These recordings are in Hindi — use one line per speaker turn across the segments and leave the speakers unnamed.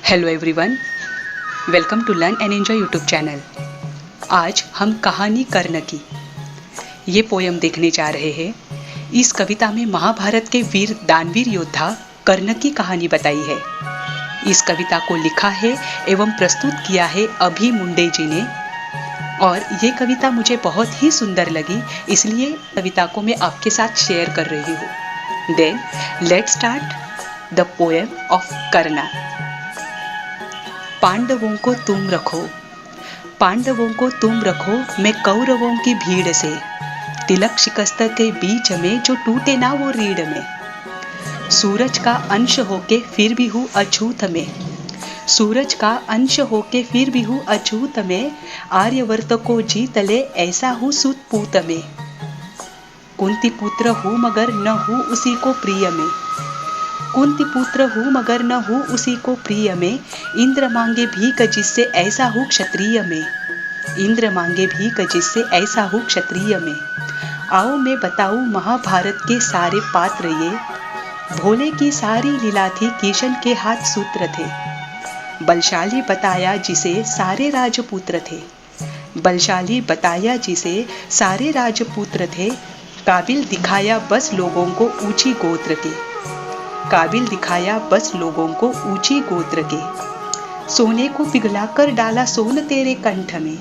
Hello everyone, welcome to learn and enjoy YouTube channel. आज हम कहानी कर्ण की ये पोयम देखने जा रहे हैं। इस कविता में महाभारत के वीर दानवीर योद्धा कर्ण की कहानी बताई है। इस कविता को लिखा है एवं प्रस्तुत किया है अभी मुंडे जी ने, और ये कविता मुझे बहुत ही सुंदर लगी, इसलिए कविता को मैं आपके साथ शेयर कर रही हूँ। Then let's start the poem of Karna. पांडवों को तुम रखो, पांडवों को तुम रखो, मैं कौरवों की भीड़ से, तिलक शिकस्त के बीच में जो टूटे ना वो रीढ़ में। सूरज का अंश होके फिर भी हूँ अछूत में, सूरज का अंश होके फिर भी हूँ अछूत में, आर्यवर्त को जीत ले ऐसा हूँ सुत पूत में। कुंती पुत्र हूँ मगर न हूँ उसी को प्रिय में, कुंती पुत्र हूँ मगर न हूँ उसी को प्रिय में। इंद्र मांगे भीख जिससे ऐसा हूँ क्षत्रिय में, इंद्र मांगे भीख जिससे ऐसा हूँ क्षत्रिय में। आओ मैं बताऊँ महाभारत के सारे पात्र ये, भोले की सारी लीला थी किशन के हाथ सूत्र थे। बलशाली बताया जिसे सारे राजपुत्र थे, बलशाली बताया जिसे सारे राजपुत्र थे। काबिल दिखाया बस लोगों को ऊंची गोत्र के, काबिल दिखाया बस लोगों को ऊंची गोत्र के। सोने को पिघलाकर डाला सोन तेरे कंठ में,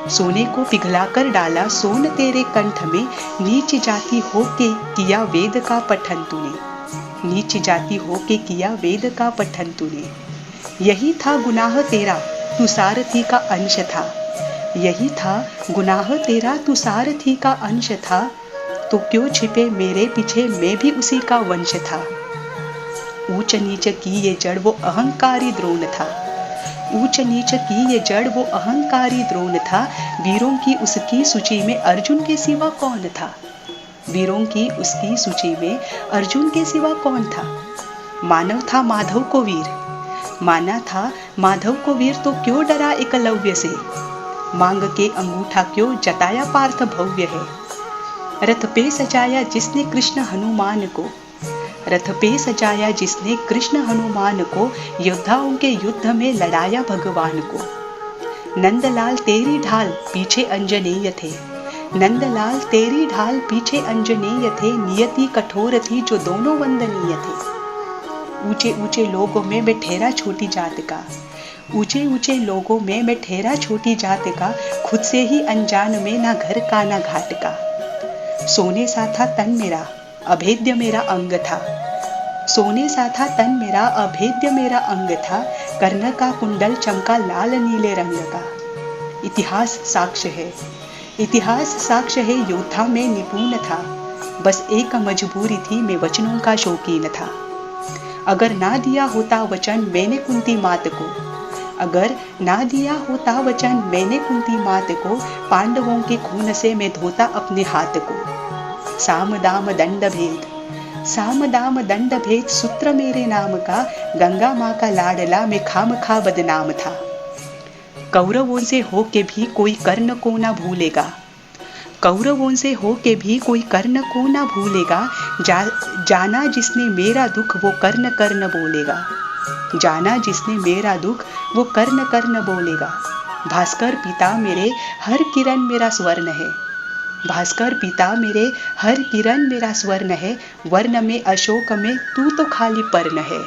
सोने को पिघलाकर डाला सोन तेरे कंठ में। नीच जाति होके किया वेद का पठन तूने, नीच जाति होके किया वेद का पठन तूने। यही था गुनाह तेरा तू सारथी का अंश था, यही था गुनाह तेरा तू सारथी का अंश था। तो क्यों छिपे मेरे पीछे, मैं भी उसी का वंश था। ऊंच नीच की ये जड़ वो अहंकारी द्रोण था, ऊंच नीच की ये जड़ वो अहंकारी द्रोण था। वीरों की उसकी सूची में अर्जुन के सिवा कौन था, वीरों की उसकी सूची में अर्जुन के सिवा कौन था। मानव था माधव को वीर, माना था माधव को वीर, तो क्यों डरा एकलव्य से। मांग के अंगूठा क्यों जताया पार्थ भव्य है। रथ पे सजाया जिसने कृष्ण हनुमान को, रथ पे सजाया जिसने कृष्ण हनुमान को। योद्धाओं के युद्ध में लड़ाया भगवान को। नंदलाल तेरी ढाल पीछे अंजनेय थे, नंदलाल तेरी ढाल पीछे अंजनेय थे। नियति कठोर थी जो दोनों वंदनीय थे। ऊंचे ऊंचे लोगों में मैं ठहरा छोटी जात का, ऊंचे ऊंचे लोगों में मैं ठहरा छोटी जात का। खुद से ही अनजान में ना घर का ना घाट का। सोने सा था तन मेरा अभेद्य मेरा अंग था, सोने सा था तन मेरा अभेद्य मेरा अंग था। कर्ण का कुंडल चमका लाल नीले रंग का। इतिहास साक्ष्य है, इतिहास साक्ष्य है योद्धा में निपुण था। बस एक मजबूरी थी मैं वचनों का शौकीन था। अगर ना दिया होता वचन मैंने कुंती मात को, अगर ना दिया होता वचन मैंने कुंती मात को। पांडवों के खून से मैं धोता अपने हाथ को। साम दाम दंड भेद, साम दाम दंड भेद सूत्र मेरे नाम का। गंगा माँ का लाडला मैं खामखा बदनाम था। कौरवों से हो के भी कोई कर्ण को ना भूलेगा, कौरवों से हो के भी कोई कर्ण को ना भूलेगा। जाना जिसने मेरा दुख वो कर्ण कर्ण बोलेगा, जाना जिसने मेरा दुख वो कर्ण कर्ण बोलेगा। भास्कर पिता मेरे हर किरण मेरा स्वर्ण है, भास्कर पिता मेरे हर किरण मेरा स्वर्ण है। वर्ण में अशोक में तू तो खाली पर्ण है।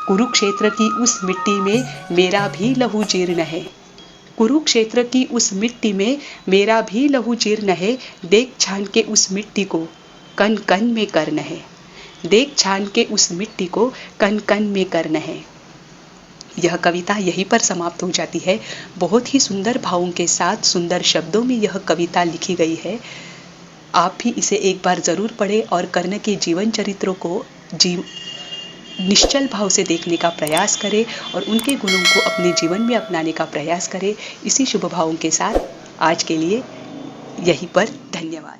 कुरुक्षेत्र की उस मिट्टी में मेरा भी लहू जीर्ण है, कुरुक्षेत्र की उस मिट्टी में मेरा भी लहू जीर्ण है। देख छान के उस मिट्टी को कण कण में कर्ण है, देख छान के उस मिट्टी को कण कण में कर्ण है। यह कविता यहीं पर समाप्त हो जाती है। बहुत ही सुंदर भावों के साथ सुंदर शब्दों में यह कविता लिखी गई है। आप भी इसे एक बार जरूर पढ़ें और कर्ण के जीवन चरित्रों को निश्चल भाव से देखने का प्रयास करें और उनके गुणों को अपने जीवन में अपनाने का प्रयास करें। इसी शुभ भावों के साथ आज के लिए यहीं पर धन्यवाद।